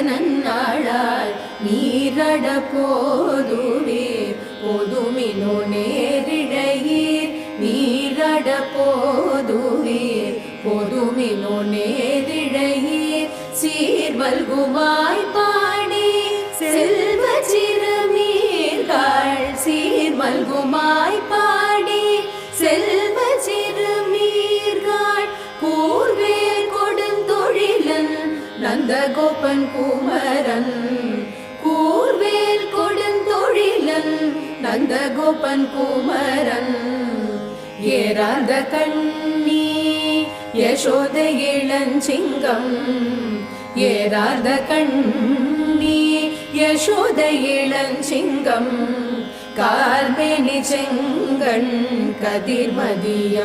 நன்னாளாய் நீரட போதுவீர் பொதுமினோ நேரிழையீர் நீரட போதுவீர் பொதுமினோ நேரிழையீர் சீர்வல்குமாய் பாடி செல்வ சிறுமீர்கள் சீர்வல்குமாய் பாடி செல்வ சிறுமீர்கள் கூர்வேல் கொடுந்தொழிலன் நந்தகோபன் குமரன் கூர்வேல் கொடுந்தொழிலன் நந்தகோபன் குமரன் ஏறாத கண்ணி யசோத இளஞ்சிங்கம் ஏறாத கண்ணி யசோத இளஞ்சிங்கம் கார்மேனி செங்கண் கதிர்மதியம்